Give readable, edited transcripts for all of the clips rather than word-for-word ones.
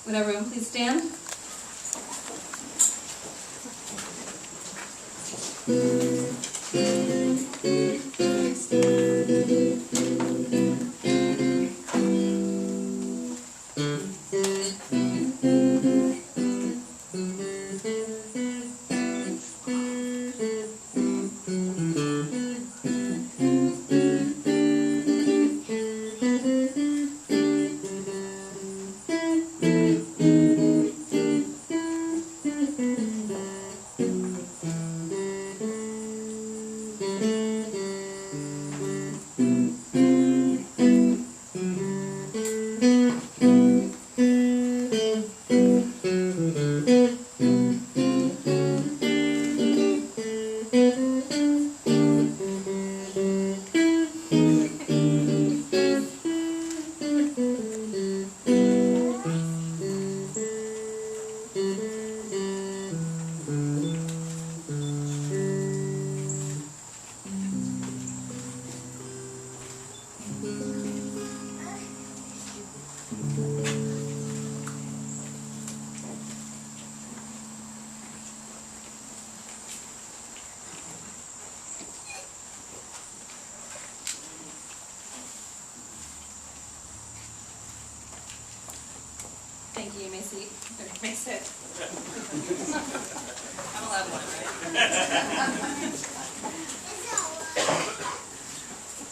Would everyone please stand? Thank you. You may sit. May sit. I'm allowed one, right?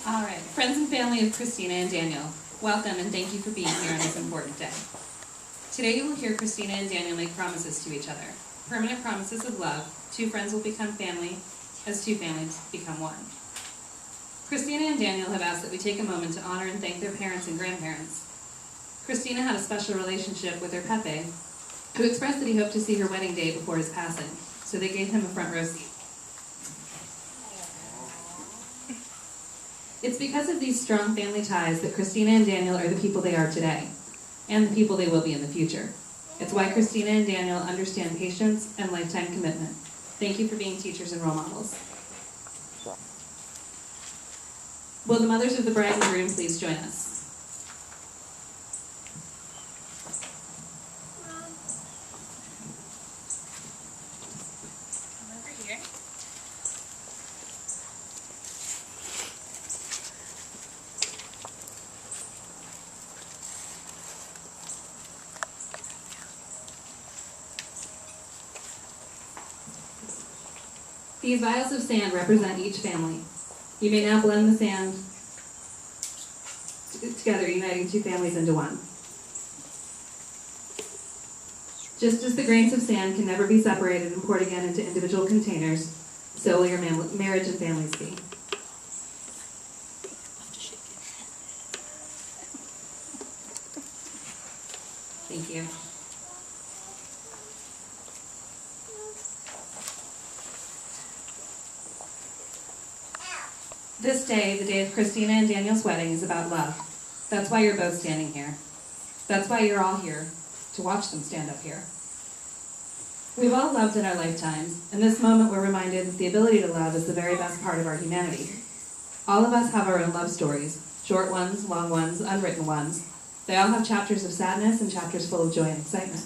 All right. Friends and family of Kristina and Daniel, welcome and thank you for being here on this important day. Today you will hear Kristina and Daniel make promises to each other. Permanent promises of love. Two friends will become family as two families become one. Kristina and Daniel have asked that we take a moment to honor and thank their parents and grandparents. Kristina had a special relationship with her Pepe, who expressed that he hoped to see her wedding day before his passing, so they gave him a front row seat. It's because of these strong family ties that Kristina and Daniel are the people they are today, and the people they will be in the future. It's why Kristina and Daniel understand patience and lifetime commitment. Thank you for being teachers and role models. Will the mothers of the bride and groom please join us? These vials of sand represent each family. You may now blend the sand together, uniting two families into one. Just as the grains of sand can never be separated and poured again into individual containers, so will your marriage and families be. Thank you. This day, the day of Kristina and Daniel's wedding, is about love. That's why you're both standing here. That's why you're all here, to watch them stand up here. We've all loved in our lifetimes. In this moment, we're reminded that the ability to love is the very best part of our humanity. All of us have our own love stories, short ones, long ones, unwritten ones. They all have chapters of sadness and chapters full of joy and excitement.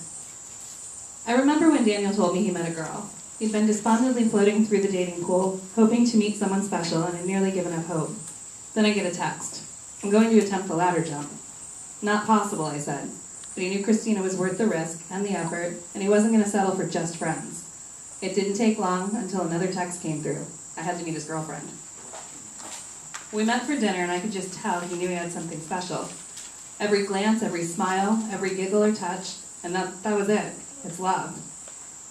I remember when Daniel told me he met a girl. He'd been despondently floating through the dating pool, hoping to meet someone special, and had nearly given up hope. Then I get a text. I'm going to attempt the ladder jump. Not possible, I said. But he knew Kristina was worth the risk and the effort, and he wasn't going to settle for just friends. It didn't take long until another text came through. I had to meet his girlfriend. We met for dinner, and I could just tell he knew he had something special. Every glance, every smile, every giggle or touch, and that was it. It's love.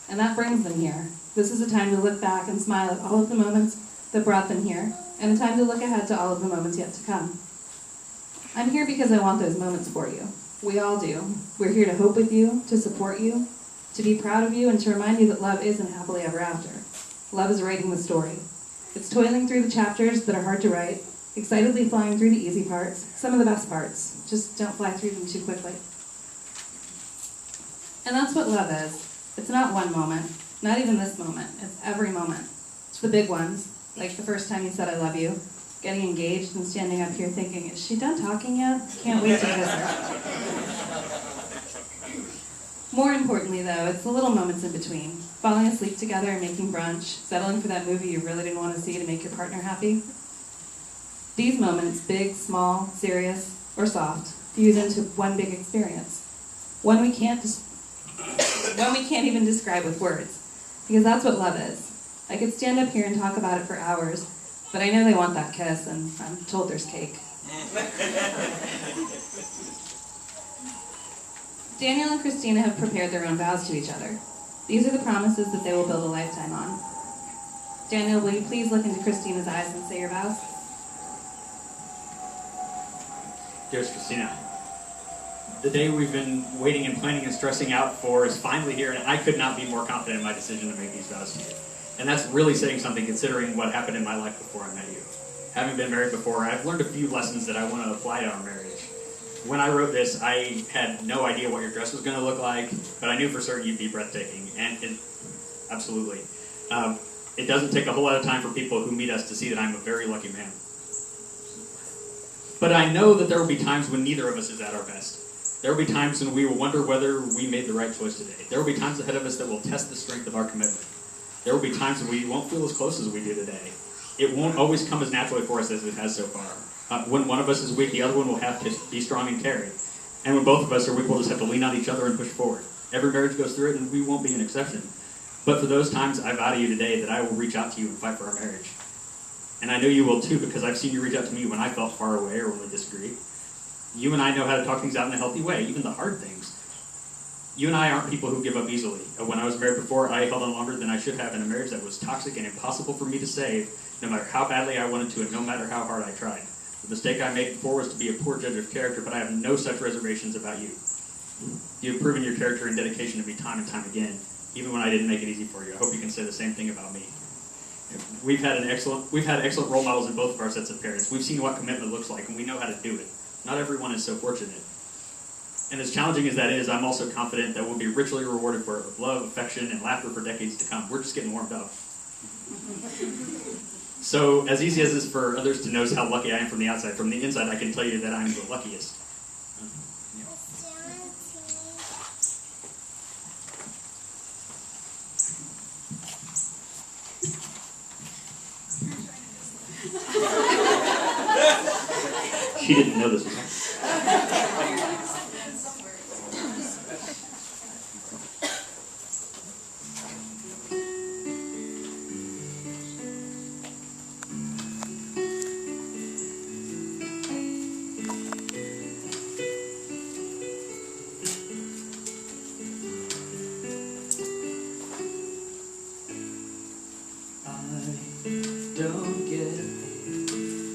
And that brings them here. This is a time to look back and smile at all of the moments that brought them here, and a time to look ahead to all of the moments yet to come. I'm here because I want those moments for you. We all do. We're here to hope with you, to support you, to be proud of you, and to remind you that love isn't happily ever after. Love is writing the story. It's toiling through the chapters that are hard to write, excitedly flying through the easy parts, some of the best parts. Just don't fly through them too quickly. And that's what love is. It's not one moment, not even this moment. It's every moment. It's the big ones, like the first time you said I love you, getting engaged and standing up here thinking, is she done talking yet? Can't wait to kiss her. More importantly, though, it's the little moments in between. Falling asleep together and making brunch, settling for that movie you really didn't want to see to make your partner happy. These moments, big, small, serious, or soft, fuse into one big experience. One we can't even describe with words, because that's what love is. I could stand up here and talk about it for hours, but I know they want that kiss, and I'm told there's cake. Daniel and Kristina have prepared their own vows to each other. These are the promises that they will build a lifetime on. Daniel, will you please look into Kristina's eyes and say your vows? Dearest Kristina, the day we've been waiting and planning and stressing out for is finally here, and I could not be more confident in my decision to make these vows to you. And that's really saying something considering what happened in my life before I met you. Having been married before, I've learned a few lessons that I want to apply to our marriage. When I wrote this, I had no idea what your dress was going to look like, but I knew for certain you'd be breathtaking, and absolutely. It doesn't take a whole lot of time for people who meet us to see that I'm a very lucky man. But I know that there will be times when neither of us is at our best. There will be times when we will wonder whether we made the right choice today. There will be times ahead of us that will test the strength of our commitment. There will be times when we won't feel as close as we do today. It won't always come as naturally for us as it has so far. When one of us is weak, the other one will have to be strong and carry. And when both of us are weak, we'll just have to lean on each other and push forward. Every marriage goes through it, and we won't be an exception. But for those times, I vow to you today that I will reach out to you and fight for our marriage. And I know you will too, because I've seen you reach out to me when I felt far away or when we disagreed. You and I know how to talk things out in a healthy way, even the hard things. You and I aren't people who give up easily. When I was married before, I held on longer than I should have in a marriage that was toxic and impossible for me to save, no matter how badly I wanted to and no matter how hard I tried. The mistake I made before was to be a poor judge of character, but I have no such reservations about you. You've proven your character and dedication to me time and time again, even when I didn't make it easy for you. I hope you can say the same thing about me. We've had excellent role models in both of our sets of parents. We've seen what commitment looks like, and we know how to do it. Not everyone is so fortunate. And as challenging as that is, I'm also confident that we'll be richly rewarded for love, affection, and laughter for decades to come. We're just getting warmed up. So, as easy as it is for others to notice how lucky I am from the outside, from the inside I can tell you that I'm the luckiest. She didn't know this was happening. Don't get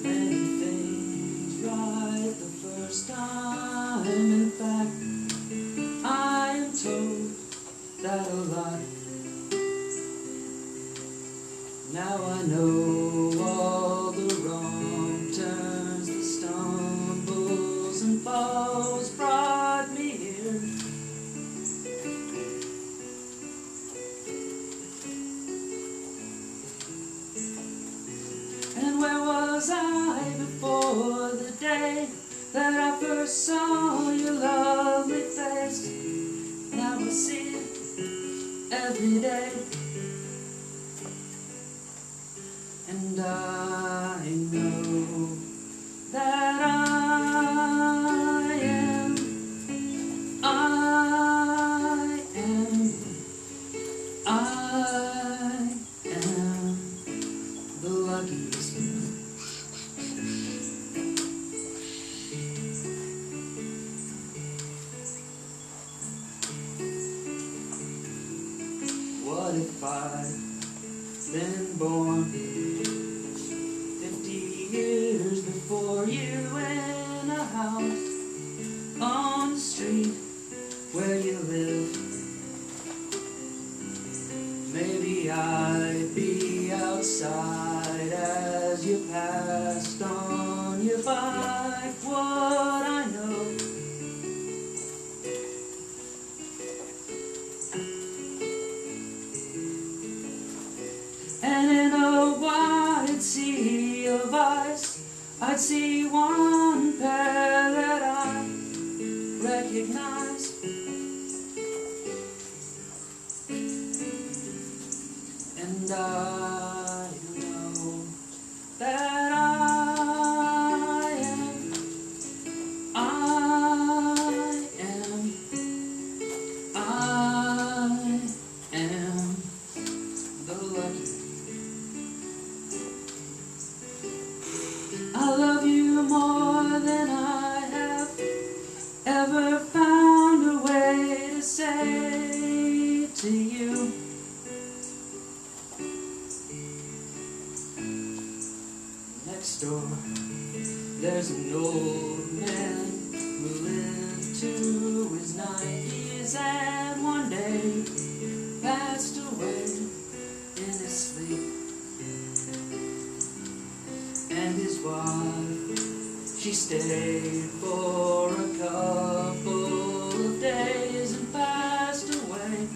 many things right the first time. In fact, I am told that a lot. Now I know all the wrong turns, the stumbles and falls brought me here. And where was I before the day that I first saw your lovely face? Now I see it every day, and I know that I am the luckiest man. What if I'd been born 50 years before you, in a house on the street where you live? Maybe I'd be outside as you passed on your bike. What I know, and in a wide sea of ice, I'd see one pair that I recognize. I love you more than I have ever found a way to say to you. Next door, there's an old man who lived to his 90s and one day passed away in his sleep. And his wife, she stayed for a couple of days and passed away.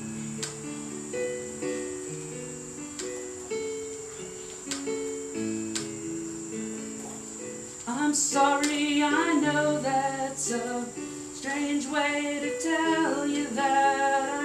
I'm sorry, I know that's a strange way to tell you that